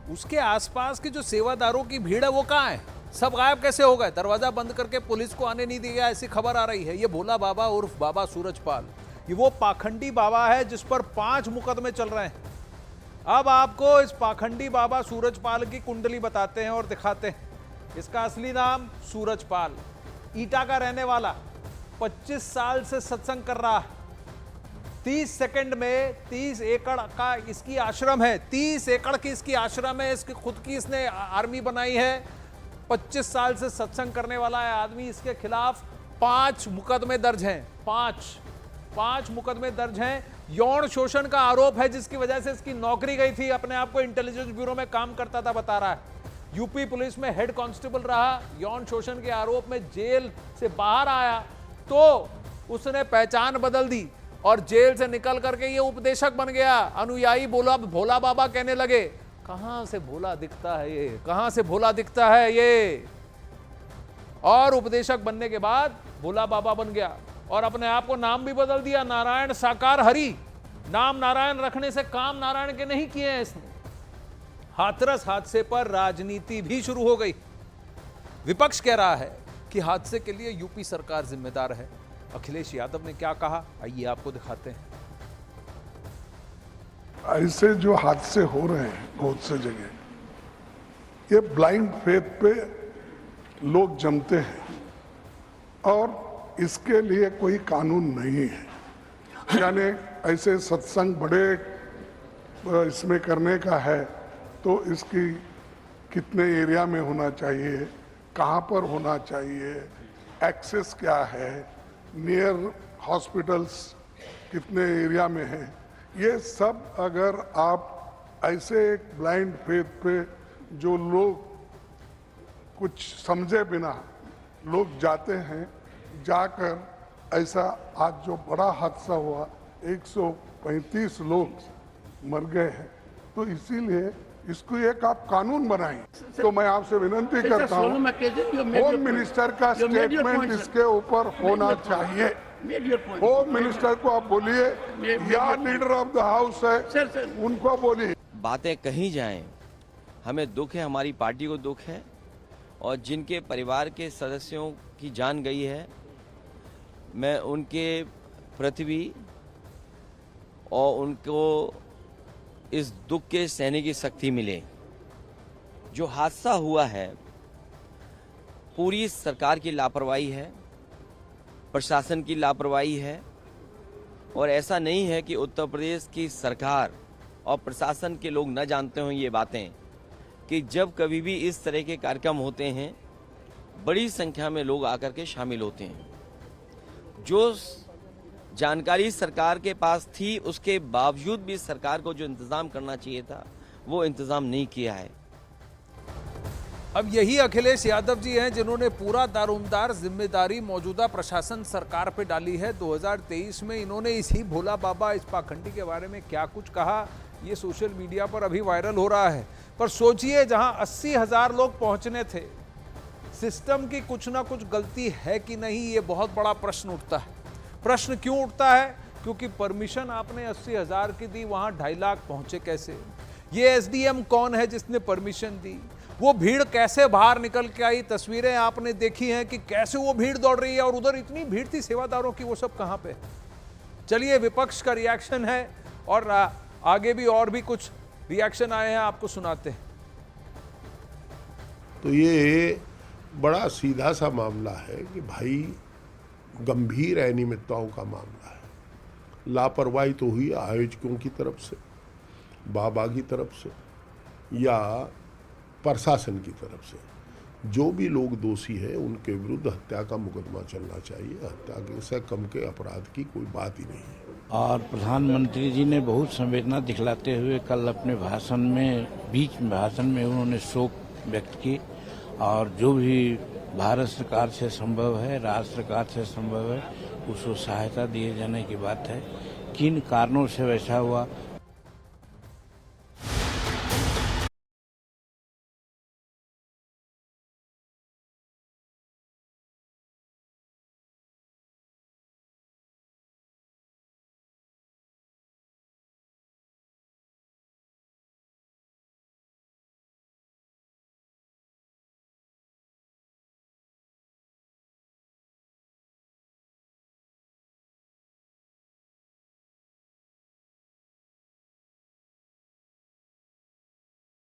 उसके आसपास के जो सेवादारों की भीड़ है वो कहाँ है? सब गायब कैसे हो गए? दरवाजा बंद करके पुलिस को आने नहीं दिया, ऐसी खबर आ रही है। ये भोला बाबा उर्फ बाबा सूरजपाल, ये वो पाखंडी बाबा है जिस पर 5 मुकदमे चल रहे हैं। अब आपको इस पाखंडी बाबा सूरजपाल की कुंडली बताते हैं और दिखाते हैं। इसका असली नाम सूरजपाल, ईटा का रहने वाला, 25 साल से सत्संग कर रहा है। 30 सेकंड में 30 एकड़ का इसकी आश्रम है, 30 एकड़ की इसकी आश्रम है, इसकी खुद की इसने आर्मी बनाई है। 25 साल से सत्संग करने वाला है आदमी। इसके खिलाफ 5 मुकदमे दर्ज हैं। 5 मुकदमे दर्ज हैं। यौन शोषण का आरोप है जिसकी वजह से इसकी नौकरी गई थी। अपने आप को इंटेलिजेंस ब्यूरो में काम करता था बता रहा है। यूपी पुलिस में हेड कांस्टेबल रहा। यौन शोषण के आरोप में जेल से बाहर आया तो उसने पहचान बदल दी और जेल से निकल करके ये उपदेशक बन गया। अनुयायी भोला बाबा कहने लगे। कहां से भोला दिखता है ये, कहां से भोला दिखता है ये। और उपदेशक बनने के बाद भोला बाबा बन गया और अपने आप को नाम भी बदल दिया, नारायण साकार हरि। नाम नारायण रखने से काम नारायण के नहीं किए हैं इसने। हाथरस हादसे पर राजनीति भी शुरू हो गई। विपक्ष कह रहा है कि हादसे के लिए यूपी सरकार जिम्मेदार है। अखिलेश यादव ने क्या कहा, आइए आपको दिखाते हैं। ऐसे जो हादसे हो रहे हैं बहुत से जगह, ये ब्लाइंड फेथ पे लोग जमते हैं और इसके लिए कोई कानून नहीं है। यानी ऐसे सत्संग बड़े इसमें करने का है तो इसकी कितने एरिया में होना चाहिए, कहाँ पर होना चाहिए, एक्सेस क्या है, नियर हॉस्पिटल्स कितने एरिया में है, ये सब अगर आप ऐसे एक ब्लाइंड फेथ पे जो लोग कुछ समझे बिना लोग जाते हैं, जाकर ऐसा आज जो बड़ा हादसा हुआ 135 लोग मर गए हैं, तो इसीलिए इसको एक आप कानून बनाएं। तो मैं आपसे विनती करता हूँ, होम मिनिस्टर का स्टेटमेंट इसके ऊपर होना चाहिए। होम मिनिस्टर को आप बोलिए या लीडर ऑफ द हाउस है उनको बोलिए। बातें कहीं जाएं, हमें दुख है, हमारी पार्टी को दुख है और जिनके परिवार के सदस्यों की जान गई है, मैं उनके प्रति भी और उनको इस दुख के सहने की शक्ति मिले। जो हादसा हुआ है पूरी सरकार की लापरवाही है, प्रशासन की लापरवाही है और ऐसा नहीं है कि उत्तर प्रदेश की सरकार और प्रशासन के लोग न जानते हों ये बातें कि जब कभी भी इस तरह के कार्यक्रम होते हैं बड़ी संख्या में लोग आकर के शामिल होते हैं। जो जानकारी सरकार के पास थी उसके बावजूद भी सरकार को जो इंतजाम करना चाहिए था वो इंतजाम नहीं किया है। अब यही अखिलेश यादव जी हैं जिन्होंने पूरा दारोमदार जिम्मेदारी मौजूदा प्रशासन सरकार पे डाली है। 2023 में इन्होंने इसी भोला बाबा इस पाखंडी के बारे में क्या कुछ कहा, ये सोशल मीडिया पर अभी वायरल हो रहा है। पर सोचिए, जहां 80,000 लोग पहुंचने थे, सिस्टम की कुछ ना कुछ गलती है कि नहीं, ये बहुत बड़ा प्रश्न उठता है। प्रश्न क्यों उठता है? क्योंकि परमिशन आपने 80,000 की दी, वहां 2.5 लाख पहुंचे कैसे? ये एसडीएम कौन है जिसने परमिशन दी? वो भीड़ कैसे बाहर निकल के आई? तस्वीरें आपने देखी हैं कि कैसे वो भीड़ दौड़ रही है और उधर इतनी भीड़ थी सेवादारों की, वो सब कहां पे? चलिए, विपक्ष का रिएक्शन है और आगे भी और भी कुछ रिएक्शन आए हैं, आपको सुनाते हैं। तो ये बड़ा सीधा सा मामला है कि भाई गंभीर अनियमितताओं का मामला है। लापरवाही तो हुई आयोजकों की तरफ से, बाबा की तरफ से या प्रशासन की तरफ से। जो भी लोग दोषी है उनके विरुद्ध हत्या का मुकदमा चलना चाहिए। हत्या से कम के अपराध की कोई बात ही नहीं है। और प्रधानमंत्री जी ने बहुत संवेदना दिखलाते हुए कल अपने भाषण में, बीच में भाषण में उन्होंने शोक व्यक्त की और जो भी भारत सरकार से संभव है, राज्य सरकार से संभव है, उसको सहायता दिए जाने की बात है। किन कारणों से वैसा हुआ